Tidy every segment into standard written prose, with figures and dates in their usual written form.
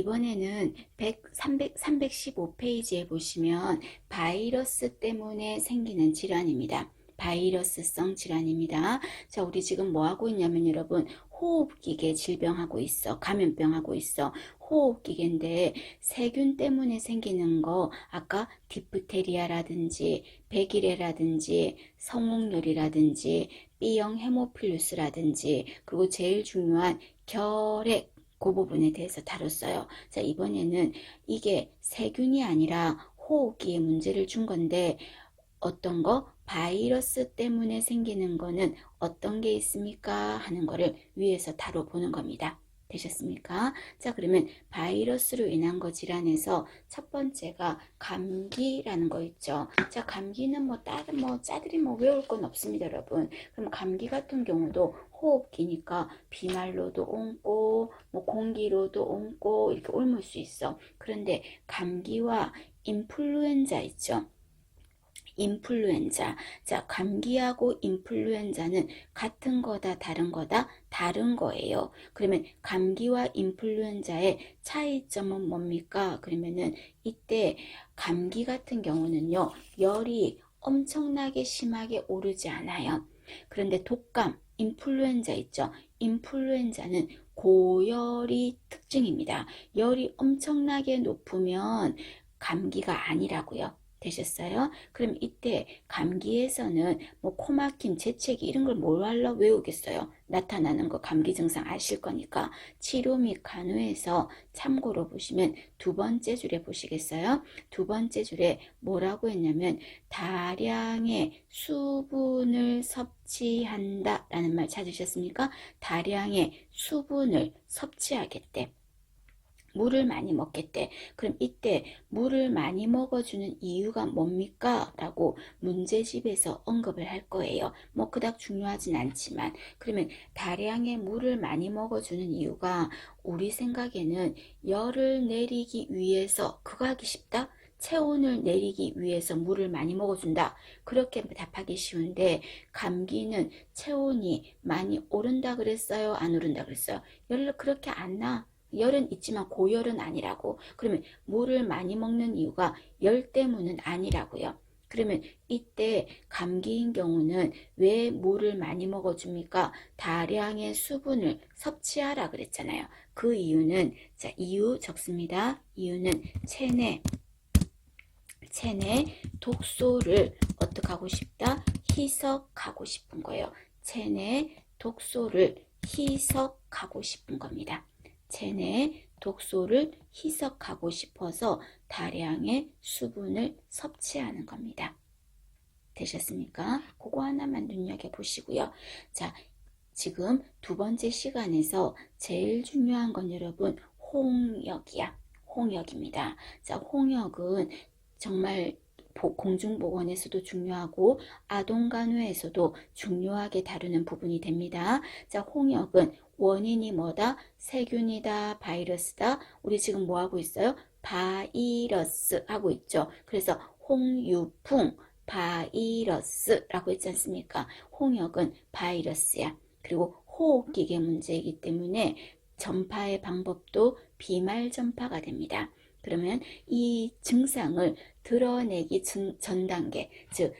이번에는 315페이지에 보시면 바이러스 때문에 생기는 질환입니다. 바이러스성 질환입니다. 자, 우리 지금 뭐 하고 있냐면 여러분, 호흡기계 질병하고 있어. 감염병하고 있어. 호흡기계인데 세균 때문에 생기는 거 아까 디프테리아라든지 백이레라든지 성홍열이라든지 B형 헤모필루스라든지 그리고 제일 중요한 결핵 그 부분에 대해서 다뤘어요. 자, 이번에는 이게 세균이 아니라 호흡기에 문제를 준 건데 어떤 거? 바이러스 때문에 생기는 거는 어떤 게 있습니까? 하는 거를 위에서 다뤄보는 겁니다. 되셨습니까? 자, 그러면 바이러스로 인한 거 질환에서 첫 번째가 감기라는 거 있죠. 자, 감기는 다른 짜들이 외울 건 없습니다, 여러분. 그럼 감기 같은 경우도 호흡기니까 비말로도 옮고 공기로도 옮고 이렇게 옮을 수 있어. 그런데 감기와 인플루엔자 있죠. 인플루엔자. 자, 감기하고 인플루엔자는 같은 거다, 다른 거다? 다른 거예요. 그러면 감기와 인플루엔자의 차이점은 뭡니까? 그러면은 이때 감기 같은 경우는요, 열이 엄청나게 심하게 오르지 않아요. 그런데 독감, 인플루엔자 있죠? 인플루엔자는 고열이 특징입니다. 열이 엄청나게 높으면 감기가 아니라고요. 되셨어요? 그럼 이때 감기에서는 코막힘, 재채기 이런 걸 뭘로 외우겠어요? 나타나는 거 감기 증상 아실 거니까 치료 및 간호에서 참고로 보시면 두 번째 줄에 보시겠어요? 두 번째 줄에 뭐라고 했냐면 다량의 수분을 섭취한다 라는 말 찾으셨습니까? 다량의 수분을 섭취하겠대. 물을 많이 먹겠대. 그럼 이때 물을 많이 먹어주는 이유가 뭡니까? 라고 문제집에서 언급을 할 거예요. 그닥 중요하진 않지만 그러면 다량의 물을 많이 먹어주는 이유가 우리 생각에는 열을 내리기 위해서 그거 하기 쉽다? 체온을 내리기 위해서 물을 많이 먹어준다. 그렇게 답하기 쉬운데 감기는 체온이 많이 오른다 그랬어요? 안 오른다 그랬어요? 열을 그렇게 안 나. 열은 있지만 고열은 아니라고. 그러면 물을 많이 먹는 이유가 열 때문은 아니라고요. 그러면 이때 감기인 경우는 왜 물을 많이 먹어줍니까? 다량의 수분을 섭취하라 그랬잖아요. 그 이유는 자, 이유 적습니다. 이유는 체내 독소를 어떻게 하고 싶다? 희석하고 싶은 거예요. 체내 독소를 희석하고 싶은 겁니다. 체내 독소를 희석하고 싶어서 다량의 수분을 섭취하는 겁니다. 되셨습니까? 그거 하나만 눈여겨보시고요. 자, 지금 두 번째 시간에서 제일 중요한 건 여러분 홍역이야. 홍역입니다. 자, 홍역은 정말 공중보건에서도 중요하고 아동간호에서도 중요하게 다루는 부분이 됩니다. 자, 홍역은 원인이 뭐다? 세균이다, 바이러스다. 우리 지금 뭐 하고 있어요? 바이러스 하고 있죠. 그래서 홍유풍, 바이러스라고 했지 않습니까? 홍역은 바이러스야. 그리고 호흡기계 문제이기 때문에 전파의 방법도 비말 전파가 됩니다. 그러면 이 증상을 드러내기 전 단계, 즉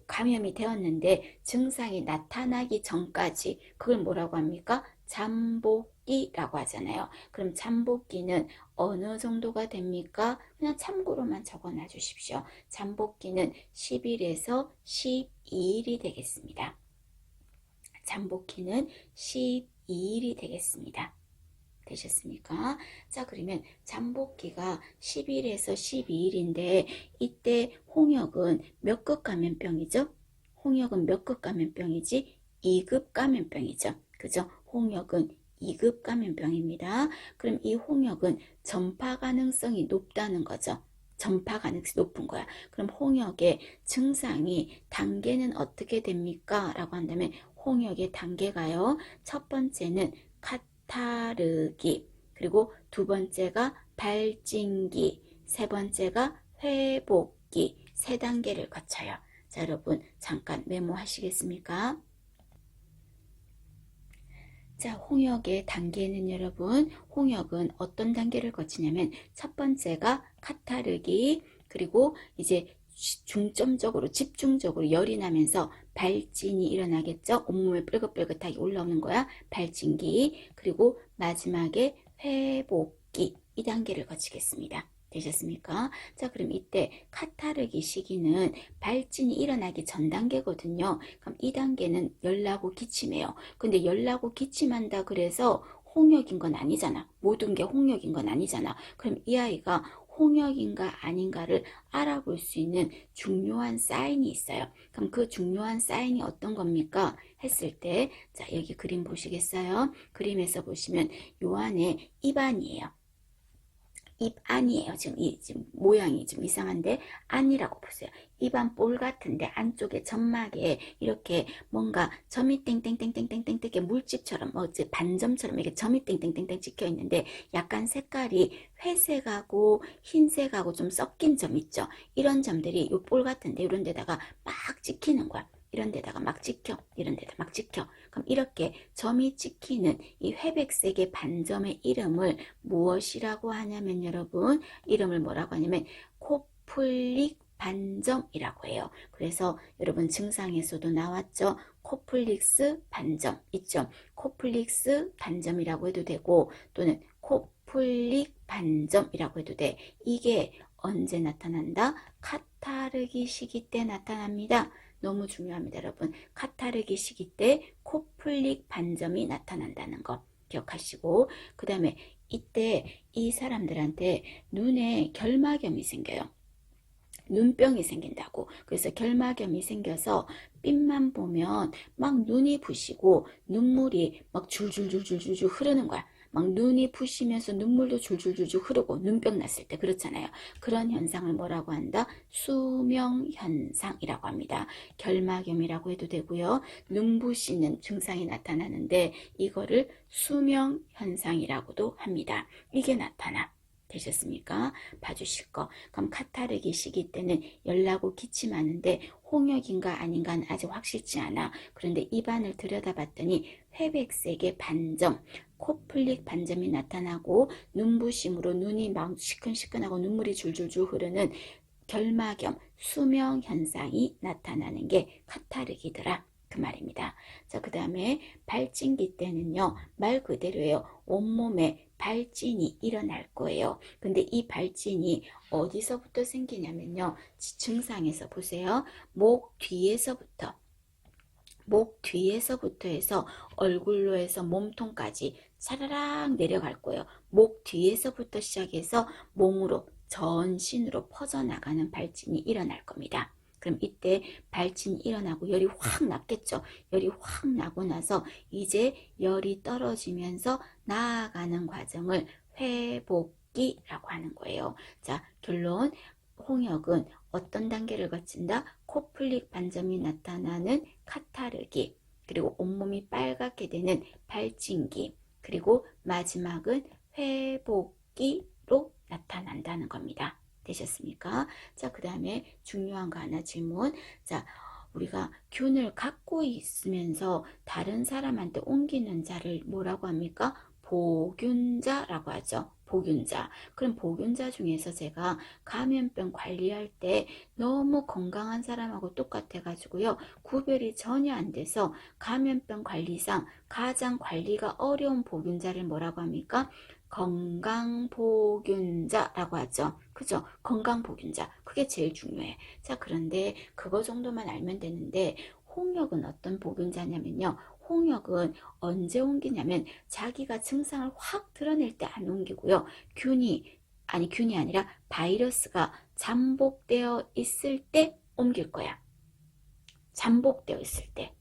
감염이 되었는데 증상이 나타나기 전까지 그걸 뭐라고 합니까? 잠복기라고 하잖아요. 그럼 잠복기는 어느 정도가 됩니까? 그냥 참고로만 적어놔 주십시오. 잠복기는 10일에서 12일이 되겠습니다. 잠복기는 12일이 되겠습니다. 되셨습니까? 자, 그러면 잠복기가 10일에서 12일인데 이때 홍역은 몇 급 감염병이죠? 홍역은 몇 급 감염병이지? 2급 감염병이죠. 그죠? 홍역은 2급 감염병입니다. 그럼 이 홍역은 전파 가능성이 높다는 거죠. 전파 가능성이 높은 거야. 그럼 홍역의 증상이 단계는 어떻게 됩니까? 라고 한다면 홍역의 단계가요. 첫 번째는 카타르기, 그리고 두 번째가 발진기, 세 번째가 회복기, 세 단계를 거쳐요. 자, 여러분 잠깐 메모하시겠습니까? 자, 홍역의 단계는 여러분, 홍역은 어떤 단계를 거치냐면 첫 번째가 카타르기, 그리고 이제 중점적으로 집중적으로 열이 나면서 발진이 일어나겠죠. 온몸에 뻘긋뻘긋하게 올라오는 거야. 발진기. 그리고 마지막에 회복기. 이 단계를 거치겠습니다. 되셨습니까? 자, 그럼 이때 카타르기 시기는 발진이 일어나기 전 단계거든요. 그럼 이 단계는 열나고 기침이에요. 근데 열나고 기침한다 그래서 홍역인 건 아니잖아. 모든 게 홍역인 건 아니잖아. 그럼 이 아이가 홍역인가 아닌가를 알아볼 수 있는 중요한 사인이 있어요. 그럼 그 중요한 사인이 어떤 겁니까? 했을 때, 자, 여기 그림 보시겠어요? 그림에서 보시면 요 안에 입안이에요. 입 안이에요. 지금 모양이 좀 이상한데 안이라고 보세요. 입안 볼 같은데 안쪽에 점막에 이렇게 뭔가 점이 땡땡땡땡땡땡 이렇게 물집처럼 반점처럼 이렇게 점이 땡땡땡땡 찍혀 있는데 약간 색깔이 회색하고 흰색하고 좀 섞인 점 있죠. 이런 점들이 요 볼 같은데 이런 데다가 막 찍히는 거야. 이런 데다가 막 찍혀, 이런 데다 막 찍혀. 그럼 이렇게 점이 찍히는 이 회백색의 반점의 이름을 무엇이라고 하냐면 여러분, 이름을 뭐라고 하냐면 코플릭 반점이라고 해요. 그래서 여러분 증상에서도 나왔죠. 코플릭스 반점 있죠. 코플릭스 반점이라고 해도 되고 또는 코플릭 반점이라고 해도 돼. 이게 언제 나타난다? 카타르기 시기 때 나타납니다. 너무 중요합니다, 여러분. 카타르기 시기 때 코플릭 반점이 나타난다는 거 기억하시고, 그 다음에 이때 이 사람들한테 눈에 결막염이 생겨요. 눈병이 생긴다고. 그래서 결막염이 생겨서 빛만 보면 막 눈이 부시고 눈물이 막 줄줄줄줄줄 흐르는 거야. 막 눈이 부시면서 눈물도 줄줄줄줄 흐르고 눈병 났을 때 그렇잖아요. 그런 현상을 뭐라고 한다? 수명현상이라고 합니다. 결막염이라고 해도 되고요. 눈부시는 증상이 나타나는데 이거를 수명현상이라고도 합니다. 이게 나타나. 되셨습니까? 봐주실 거. 그럼 카타르기 시기 때는 열나고 기침하는데 홍역인가 아닌가는 아직 확실치 않아. 그런데 입안을 들여다봤더니 회백색의 반점, 코플릭 반점이 나타나고 눈부심으로 눈이 막 시큰시큰하고 눈물이 줄줄줄 흐르는 결막염, 수명 현상이 나타나는 게 카타르기더라. 그 말입니다. 자, 그 다음에 발진기 때는요, 말 그대로예요. 온몸에 발진이 일어날 거예요. 근데 이 발진이 어디서부터 생기냐면요, 증상에서 보세요. 목 뒤에서부터 해서 얼굴로 해서 몸통까지 차라락 내려갈 거예요. 목 뒤에서부터 시작해서 몸으로 전신으로 퍼져나가는 발진이 일어날 겁니다. 그럼 이때 발진이 일어나고 열이 확 났겠죠. 열이 확 나고 나서 이제 열이 떨어지면서 나아가는 과정을 회복기라고 하는 거예요. 자, 결론. 홍역은 어떤 단계를 거친다? 코플릭 반점이 나타나는 카타르기, 그리고 온몸이 빨갛게 되는 발진기, 그리고 마지막은 회복기로 나타난다는 겁니다. 되셨습니까? 자, 그 다음에 중요한 거 하나 질문. 자, 우리가 균을 갖고 있으면서 다른 사람한테 옮기는 자를 뭐라고 합니까? 보균자라고 하죠. 보균자. 그럼 보균자 중에서 제가 감염병 관리할 때 너무 건강한 사람하고 똑같아 가지고요. 구별이 전혀 안 돼서 감염병 관리상 가장 관리가 어려운 보균자를 뭐라고 합니까? 건강보균자라고 하죠. 그죠? 건강보균자. 그게 제일 중요해. 자, 그런데 그거 정도만 알면 되는데 홍역은 어떤 보균자냐면요. 홍역은 언제 옮기냐면 자기가 증상을 확 드러낼 때 안 옮기고요. 균이 아니라 바이러스가 잠복되어 있을 때 옮길 거야. 잠복되어 있을 때.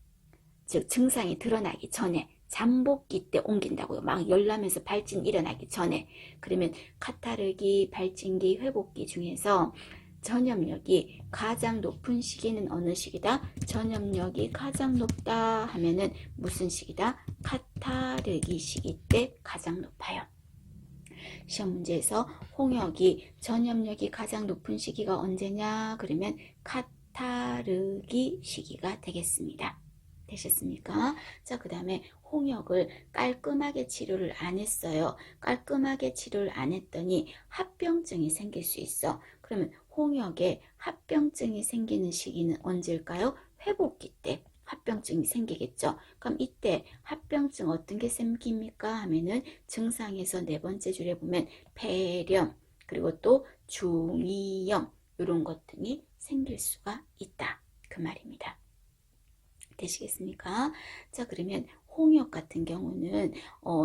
즉 증상이 드러나기 전에 잠복기 때 옮긴다고요. 막 열나면서 발진 일어나기 전에. 그러면 카타르기, 발진기, 회복기 중에서 전염력이 가장 높은 시기는 어느 시기다? 전염력이 가장 높다 하면은 무슨 시기다? 카타르기 시기 때 가장 높아요. 시험 문제에서 홍역이 전염력이 가장 높은 시기가 언제냐? 그러면 카타르기 시기가 되겠습니다. 되셨습니까? 자, 그 다음에 홍역을 깔끔하게 치료를 안 했어요. 깔끔하게 치료를 안 했더니 합병증이 생길 수 있어. 그러면 홍역에 합병증이 생기는 시기는 언제일까요? 회복기 때 합병증이 생기겠죠. 그럼 이때 합병증 어떤 게 생깁니까? 하면은 증상에서 네 번째 줄에 보면 폐렴, 그리고 또 중이염 이런 것 등이 생길 수가 있다. 그 말입니다. 되시겠습니까? 자, 그러면 홍역 같은 경우는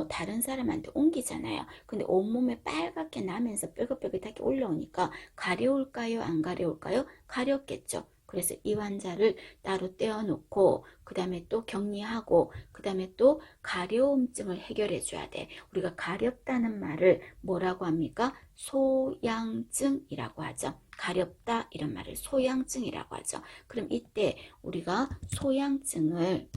다른 사람한테 옮기잖아요. 근데 온몸에 빨갛게 나면서 뾰긋뾰긋하게 올라오니까 가려울까요? 안 가려울까요? 가렵겠죠. 그래서 이 환자를 따로 떼어놓고 그 다음에 또 격리하고 그 다음에 또 가려움증을 해결해 줘야 돼. 우리가 가렵다는 말을 뭐라고 합니까? 소양증이라고 하죠. 가렵다 이런 말을 소양증이라고 하죠. 그럼 이때 우리가 소양증을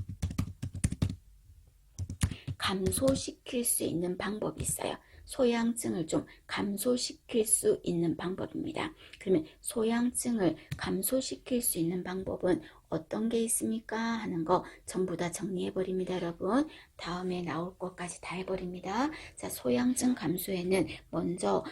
감소시킬 수 있는 방법이 있어요. 소양증을 좀 감소시킬 수 있는 방법입니다. 그러면 소양증을 감소시킬 수 있는 방법은 어떤 게 있습니까? 하는 거 전부 다 정리해버립니다, 여러분. 다음에 나올 것까지 다 해버립니다. 자, 소양증 감소에는 먼저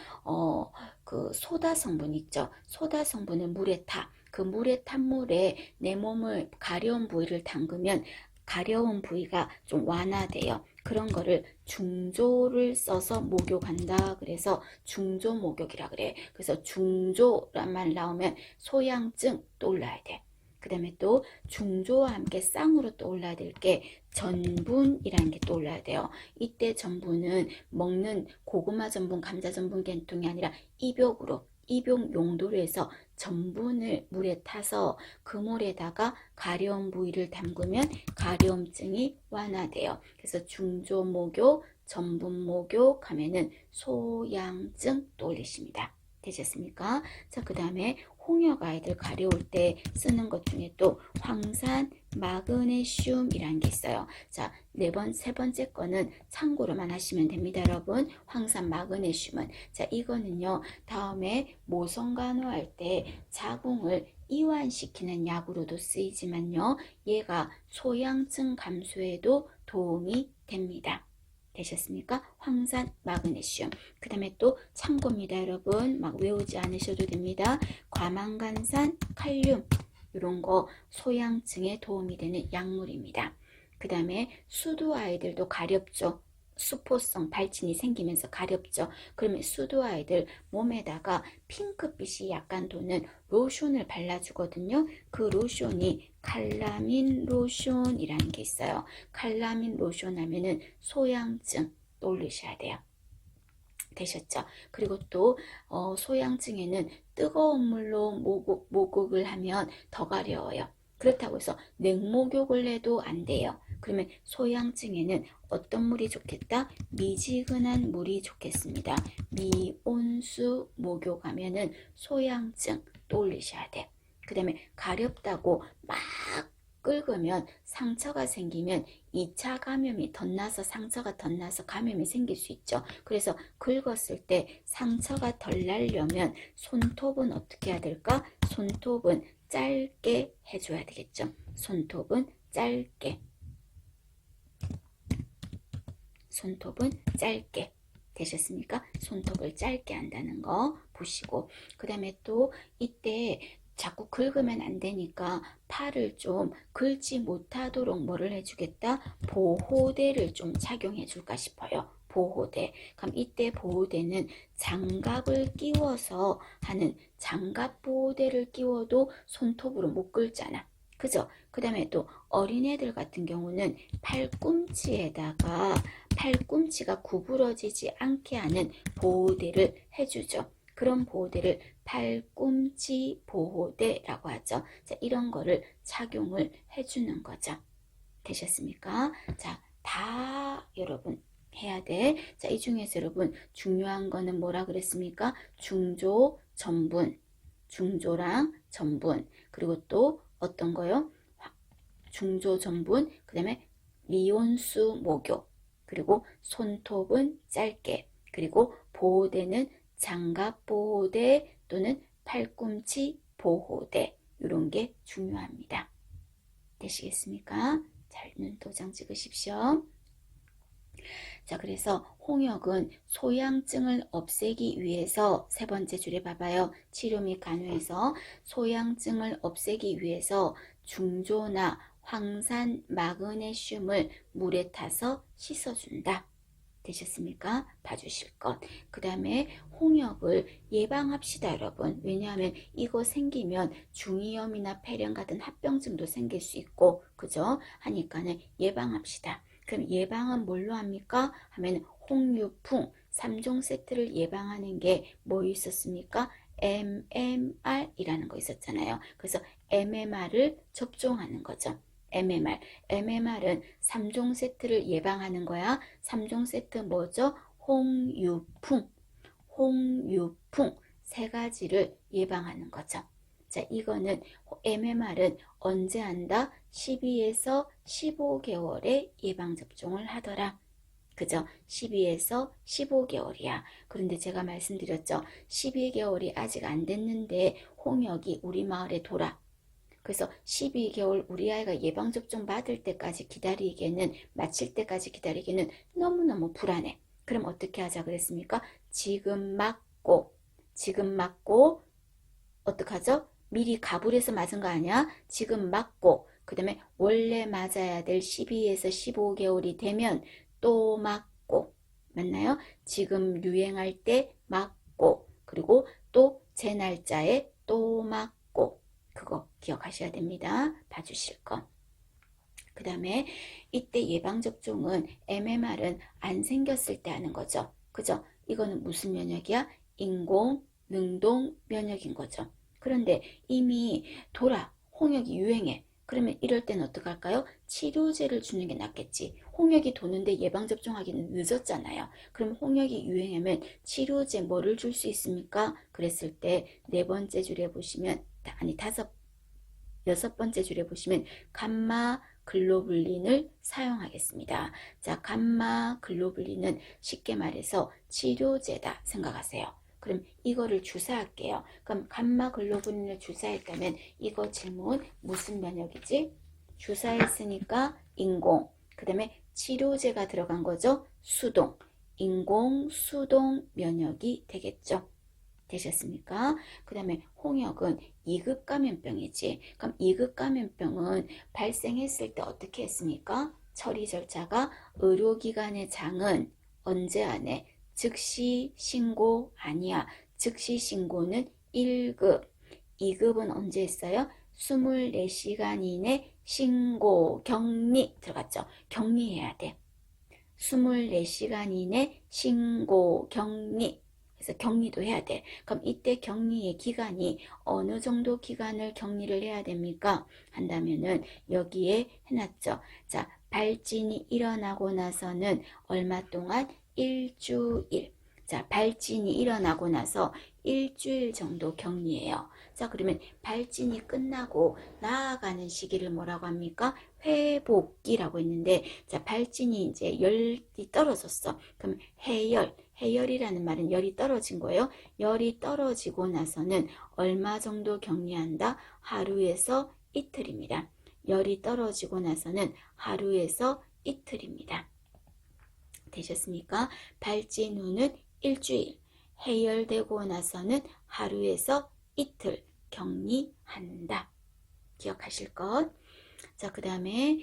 그 소다 성분 있죠. 소다 성분을 물에 타. 그 물에 탄 물에 내 몸을 가려운 부위를 담그면 가려운 부위가 좀 완화돼요. 그런 거를 중조를 써서 목욕한다. 그래서 중조 목욕이라 그래. 그래서 중조란 말 나오면 소양증 떠올라야 돼. 그 다음에 또 중조와 함께 쌍으로 떠올라야 될 게 전분이라는 게 떠올라야 돼요. 이때 전분은 먹는 고구마 전분, 감자 전분 계통이 아니라 입욕으로 입욕 용도로 해서 전분을 물에 타서 그 물에다가 가려운 부위를 담그면 가려움증이 완화돼요. 그래서 중조 목욕, 전분 목욕 하면은 소양증 떠올리십니다. 되셨습니까? 자, 그 다음에 홍역 아이들 가려울 때 쓰는 것 중에 또 황산 마그네슘이라는 게 있어요. 자, 세 번째 거는 참고로만 하시면 됩니다, 여러분. 황산 마그네슘은. 자, 이거는요, 다음에 모성 간호할 때 자궁을 이완시키는 약으로도 쓰이지만요, 얘가 소양증 감소에도 도움이 됩니다. 되셨습니까? 황산 마그네슘. 그 다음에 또 참고입니다, 여러분. 막 외우지 않으셔도 됩니다. 과망간산 칼륨. 이런 거 소양증에 도움이 되는 약물입니다. 그 다음에 수두 아이들도 가렵죠. 수포성 발진이 생기면서 가렵죠. 그러면 수두 아이들 몸에다가 핑크빛이 약간 도는 로션을 발라주거든요. 그 로션이 칼라민 로션이라는 게 있어요. 칼라민 로션 하면은 소양증 떠올리셔야 돼요. 되셨죠? 그리고 또 소양증에는 뜨거운 물로 목욕을 하면 더 가려워요. 그렇다고 해서 냉목욕을 해도 안 돼요. 그러면 소양증에는 어떤 물이 좋겠다? 미지근한 물이 좋겠습니다. 미온수 목욕하면은 소양증 떠올리셔야 돼. 그 다음에 가렵다고 막 긁으면 상처가 생기면 2차 감염이 덧나서 상처가 덧나서 감염이 생길 수 있죠. 그래서 긁었을 때 상처가 덜 나려면 손톱은 어떻게 해야 될까? 손톱은 짧게 해줘야 되겠죠. 손톱은 짧게. 손톱은 짧게. 되셨습니까? 손톱을 짧게 한다는 거 보시고, 그 다음에 또 이때 자꾸 긁으면 안 되니까 팔을 좀 긁지 못하도록 뭐를 해주겠다? 보호대를 좀 착용해 줄까 싶어요. 보호대. 그럼 이때 보호대는 장갑을 끼워서 하는 장갑 보호대를 끼워도 손톱으로 못 긁잖아. 그죠? 그 다음에 또 어린애들 같은 경우는 팔꿈치에다가 팔꿈치가 구부러지지 않게 하는 보호대를 해주죠. 그런 보호대를 팔꿈치 보호대라고 하죠. 자, 이런 거를 착용을 해주는 거죠. 되셨습니까? 자, 다 여러분 해야 돼. 자, 이 중에서 여러분 중요한 거는 뭐라 그랬습니까? 중조, 전분, 중조랑 전분, 그리고 또 어떤 거요? 중조, 전분, 그 다음에 미온수 목욕, 그리고 손톱은 짧게, 그리고 보호대는 장갑 보호대 또는 팔꿈치 보호대, 이런 게 중요합니다. 되시겠습니까? 잘 눈도장 찍으십시오. 자, 그래서 홍역은 소양증을 없애기 위해서 세 번째 줄에 봐봐요. 치료 및 간호에서 소양증을 없애기 위해서 중조나 황산 마그네슘을 물에 타서 씻어준다. 되셨습니까? 봐주실 것. 그 다음에 홍역을 예방합시다, 여러분. 왜냐하면 이거 생기면 중이염이나 폐렴 같은 합병증도 생길 수 있고, 그죠? 하니까는 예방합시다. 그럼 예방은 뭘로 합니까? 하면 홍유풍 3종 세트를 예방하는 게 뭐 있었습니까? MMR이라는 거 있었잖아요. 그래서 MMR을 접종하는 거죠. MMR은 3종 세트를 예방하는 거야. 3종 세트 뭐죠? 홍유풍 세 가지를 예방하는 거죠. 자, 이거는 MMR은 언제 한다? 12에서 15개월에 예방접종을 하더라. 그죠? 12에서 15개월이야. 그런데 제가 말씀드렸죠. 12개월이 아직 안 됐는데 홍역이 우리 마을에 돌아. 그래서 12개월 우리 아이가 예방접종 받을 때까지 기다리기에는, 마칠 때까지 기다리기에는 너무너무 불안해. 그럼 어떻게 하자 그랬습니까? 지금 맞고 어떡하죠? 미리 가불해서 맞은 거 아니야? 지금 맞고 그 다음에 원래 맞아야 될 12에서 15개월이 되면 또 맞고, 맞나요? 지금 유행할 때 맞고, 그리고 또 제 날짜에 또 맞고, 그거 기억하셔야 됩니다. 봐주실 거. 그 다음에 이때 예방접종은 MMR은 안 생겼을 때 하는 거죠. 그죠? 이거는 무슨 면역이야? 인공 능동 면역인 거죠. 그런데 이미 홍역이 유행해. 그러면 이럴 때는 어떡할까요? 치료제를 주는 게 낫겠지. 홍역이 도는데 예방접종하기는 늦었잖아요. 그럼 홍역이 유행하면 치료제 뭐를 줄 수 있습니까? 그랬을 때 네 번째 줄에 보시면, 아니 여섯 번째 줄에 보시면 감마 글로불린을 사용하겠습니다. 자, 감마 글로불린은 쉽게 말해서 치료제다 생각하세요. 그럼 이거를 주사할게요. 그럼 감마 글로불린을 주사했다면 이거 질문 무슨 면역이지? 주사했으니까 인공, 그 다음에 치료제가 들어간 거죠. 수동, 인공 수동 면역이 되겠죠. 되셨습니까? 그 다음에 홍역은 2급 감염병이지. 그럼 2급 감염병은 발생했을 때 어떻게 했습니까? 처리 절차가 의료기관의 장은 언제 안에? 즉시 신고 아니야. 즉시 신고는 1급. 2급은 언제 했어요? 24시간 이내 신고, 격리 들어갔죠. 격리해야 돼. 24시간 이내 신고, 격리. 그래서 격리도 해야 돼. 그럼 이때 격리의 기간이 어느 정도 기간을 격리를 해야 됩니까? 한다면은 여기에 해놨죠. 자, 발진이 일어나고 나서는 얼마 동안? 일주일. 자, 발진이 일어나고 나서 일주일 정도 격리해요. 자, 그러면 발진이 끝나고 나아가는 시기를 뭐라고 합니까? 회복기라고 했는데, 자, 발진이 이제 열이 떨어졌어. 그럼 해열이라는 말은 열이 떨어진 거예요. 열이 떨어지고 나서는 얼마 정도 격리한다? 하루에서 이틀입니다. 열이 떨어지고 나서는 하루에서 이틀입니다. 되셨습니까? 발진 후는 일주일, 해열되고 나서는 하루에서 이틀 격리한다. 기억하실 것. 자, 그 다음에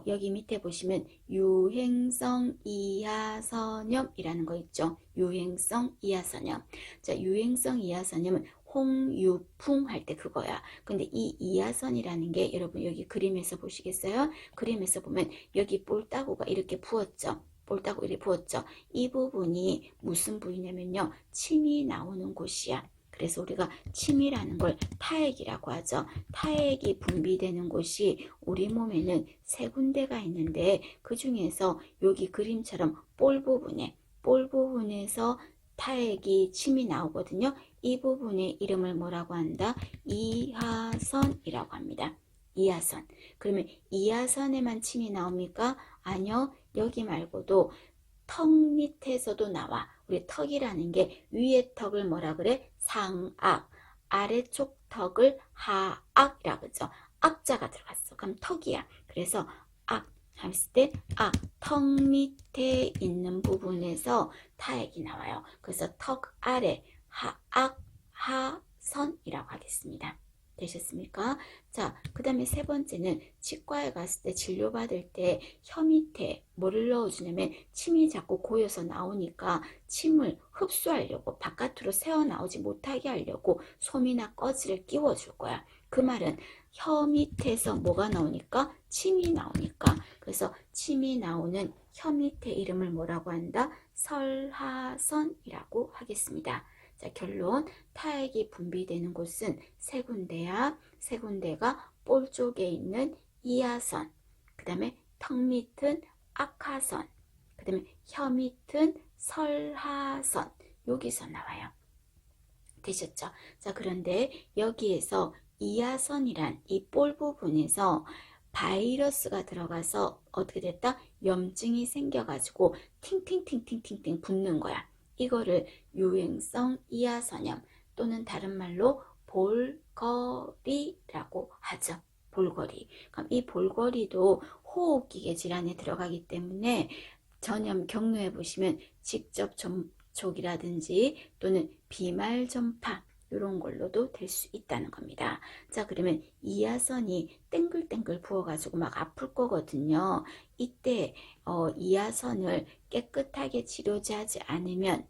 여기 밑에 보시면 유행성 이하선염이라는 거 있죠. 유행성 이하선염. 자, 유행성 이하선염은 홍유풍 할 때 그거야. 근데 이 이하선이라는 게 여러분 여기 그림에서 보시겠어요? 그림에서 보면 여기 볼따구가 이렇게 부었죠. 볼따구 이렇게 부었죠. 이 부분이 무슨 부위냐면요. 침이 나오는 곳이야. 그래서 우리가 침이라는 걸 타액이라고 하죠. 타액이 분비되는 곳이 우리 몸에는 세 군데가 있는데 그 중에서 여기 그림처럼 볼 부분에서 타액이 침이 나오거든요. 이 부분의 이름을 뭐라고 한다? 이하선이라고 합니다. 이하선. 그러면 이하선에만 침이 나옵니까? 아니요. 여기 말고도 턱 밑에서도 나와. 우리 턱이라는 게 위에 턱을 뭐라 그래? 상악. 아래쪽 턱을 하악이라고 그러죠. 악자가 들어갔어. 그럼 턱이야. 그래서 악 했을 때 턱 밑에 있는 부분에서 타액이 나와요. 그래서 턱 아래 하악하선이라고 하겠습니다. 되셨습니까? 자, 그 다음에 세 번째는 치과에 갔을 때 진료받을 때 혀 밑에 뭐를 넣어주냐면 침이 자꾸 고여서 나오니까 침을 흡수하려고 바깥으로 새어나오지 못하게 하려고 솜이나 꺼지를 끼워줄 거야. 그 말은 혀 밑에서 뭐가 나오니까? 침이 나오니까. 그래서 침이 나오는 혀 밑에 이름을 뭐라고 한다? 설하선이라고 하겠습니다. 자, 결론. 타액이 분비되는 곳은 세 군데야. 세 군데가 볼 쪽에 있는 이하선, 그 다음에 턱 밑은 악하선, 그 다음에 혀 밑은 설하선. 여기서 나와요. 되셨죠? 자, 그런데 여기에서 이하선이란 이 볼 부분에서 바이러스가 들어가서 어떻게 됐다? 염증이 생겨가지고 팅팅팅팅팅팅 붓는 거야. 이거를 유행성 이하선염 또는 다른 말로 볼거리라고 하죠. 볼거리. 그럼 이 볼거리도 호흡기계 질환에 들어가기 때문에 전염 경로해 보시면 직접 접촉이라든지 또는 비말 전파 이런 걸로도 될 수 있다는 겁니다. 자, 그러면 이하선이 땡글땡글 부어가지고 막 아플 거거든요. 이때 이하선을 깨끗하게 치료하지 않으면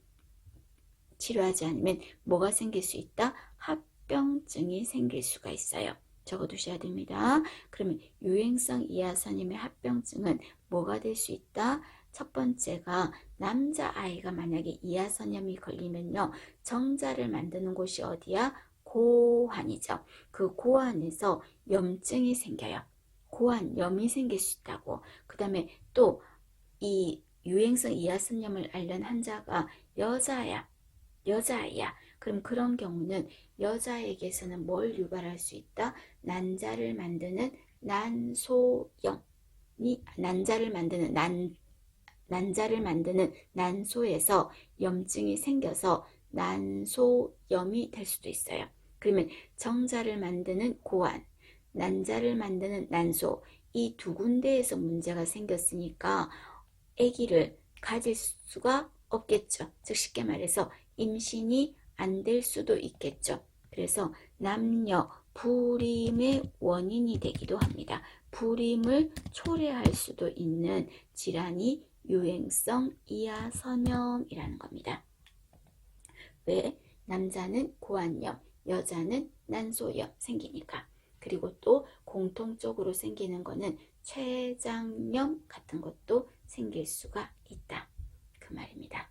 뭐가 생길 수 있다? 합병증이 생길 수가 있어요. 적어두셔야 됩니다. 그러면 유행성 이하선염의 합병증은 뭐가 될 수 있다? 첫 번째가 남자아이가 만약에 이하선염이 걸리면요. 정자를 만드는 곳이 어디야? 고환이죠. 그 고환에서 염증이 생겨요. 고환염이 생길 수 있다고. 그 다음에 또 이 유행성 이하선염을 앓는 환자가 여자아이야. 그럼 그런 경우는 여자에게서는 뭘 유발할 수 있다? 난자를 만드는 난자를 만드는 난소에서 염증이 생겨서 난소염이 될 수도 있어요. 그러면 정자를 만드는 고환, 난자를 만드는 난소, 이 두 군데에서 문제가 생겼으니까 아기를 가질 수가 없겠죠. 즉 쉽게 말해서 임신이 안 될 수도 있겠죠. 그래서 남녀 불임의 원인이 되기도 합니다. 불임을 초래할 수도 있는 질환이 유행성 이하선염이라는 겁니다. 왜? 남자는 고환염, 여자는 난소염 생기니까. 그리고 또 공통적으로 생기는 거는 췌장염 같은 것도 생길 수가 있다. 그 말입니다.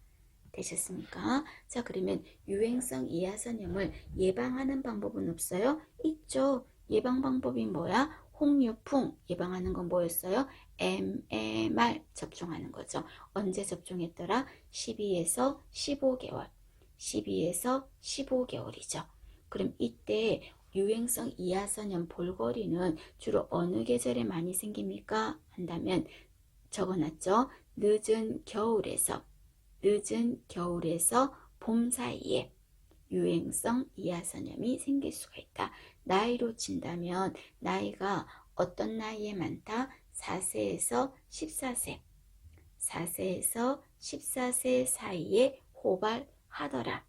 되셨습니까? 자, 그러면 유행성 이하선염을 예방하는 방법은 없어요? 있죠. 예방 방법이 뭐야? 홍유풍 예방하는 건 뭐였어요? MMR 접종하는 거죠. 언제 접종했더라? 12에서 15개월. 12에서 15개월이죠. 그럼 이때 유행성 이하선염 볼거리는 주로 어느 계절에 많이 생깁니까? 한다면 적어놨죠. 늦은 겨울에서 봄 사이에 유행성 이하선염이 생길 수가 있다. 나이로 친다면 나이가 어떤 나이에 많다? 4세에서 14세. 4세에서 14세 사이에 호발하더라.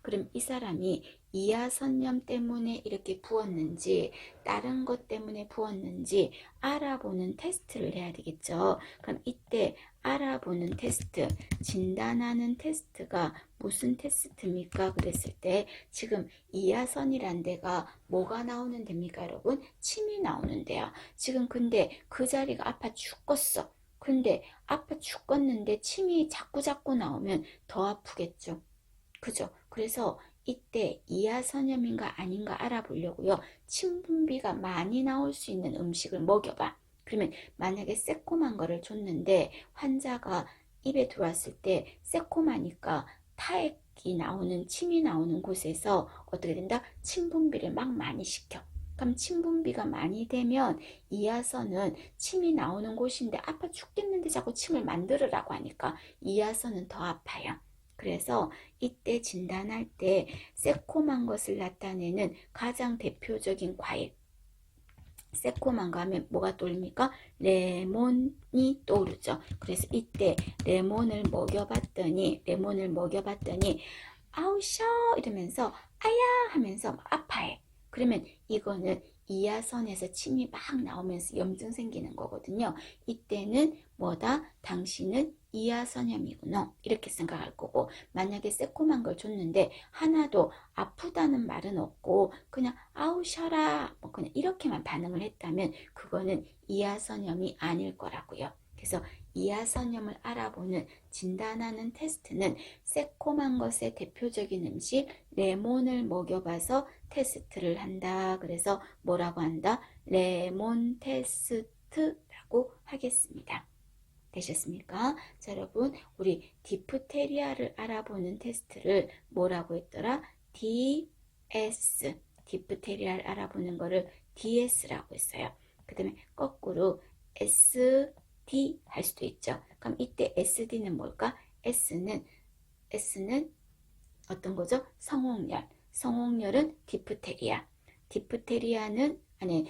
그럼 이 사람이 이하선염 때문에 이렇게 부었는지 다른 것 때문에 부었는지 알아보는 테스트를 해야 되겠죠. 그럼 이때 알아보는 테스트, 진단하는 테스트가 무슨 테스트입니까? 그랬을 때 지금 이하선이란 데가 뭐가 나오는 데입니까, 여러분? 침이 나오는데요. 지금 근데 그 자리가 아파 죽겠어. 근데 아파 죽겠는데 침이 자꾸 나오면 더 아프겠죠. 그죠? 그래서 이때 이하선염인가 아닌가 알아보려고요. 침 분비가 많이 나올 수 있는 음식을 먹여봐. 그러면 만약에 새콤한 거를 줬는데 환자가 입에 들어왔을 때 새콤하니까 타액이 나오는 침이 나오는 곳에서 어떻게 된다? 침 분비를 막 많이 시켜. 그럼 침 분비가 많이 되면 이하선은 침이 나오는 곳인데 아파 죽겠는데 자꾸 침을 만들으라고 하니까 이하선은 더 아파요. 그래서 이때 진단할 때 새콤한 것을 나타내는 가장 대표적인 과일, 새콤한 거 하면 뭐가 떠오릅니까? 레몬이 떠오르죠. 그래서 이때 레몬을 먹여봤더니 아우 셔 이러면서 아야 하면서 막 아파해. 그러면 이거는 이하선에서 침이 막 나오면서 염증 생기는 거거든요. 이때는 뭐다? 당신은 이하선염이구나 이렇게 생각할 거고, 만약에 새콤한 걸 줬는데 하나도 아프다는 말은 없고 그냥 아우 셔라 뭐 그냥 이렇게만 반응을 했다면 그거는 이하선염이 아닐 거라고요. 그래서 이하선염을 알아보는 진단하는 테스트는 새콤한 것의 대표적인 음식 레몬을 먹여봐서 테스트를 한다. 그래서 뭐라고 한다? 레몬 테스트라고 하겠습니다. 되셨습니까? 자, 여러분, 우리 디프테리아를 알아보는 테스트를 뭐라고 했더라? DS. 디프테리아를 알아보는 거를 DS라고 했어요. 그 다음에 거꾸로 SD 할 수도 있죠. 그럼 이때 SD는 뭘까? S는 어떤 거죠? 성홍열. 성홍열은 디프테리아.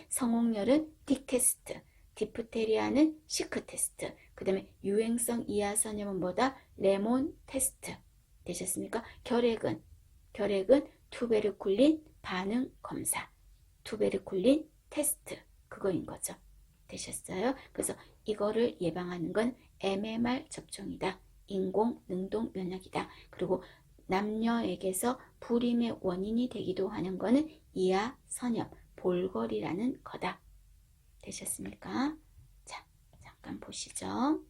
성홍열은 딕테스트. 디프테리아는 시크 테스트. 그 다음에 유행성 이하선염은 뭐다? 레몬 테스트. 되셨습니까? 결핵은 투베르쿨린 반응 검사. 투베르쿨린 테스트. 그거인 거죠. 되셨어요? 그래서 이거를 예방하는 건 MMR 접종이다. 인공 능동 면역이다. 그리고 남녀에게서 불임의 원인이 되기도 하는 거는 이하선염, 볼거리라는 거다. 되셨습니까? 자, 잠깐 보시죠.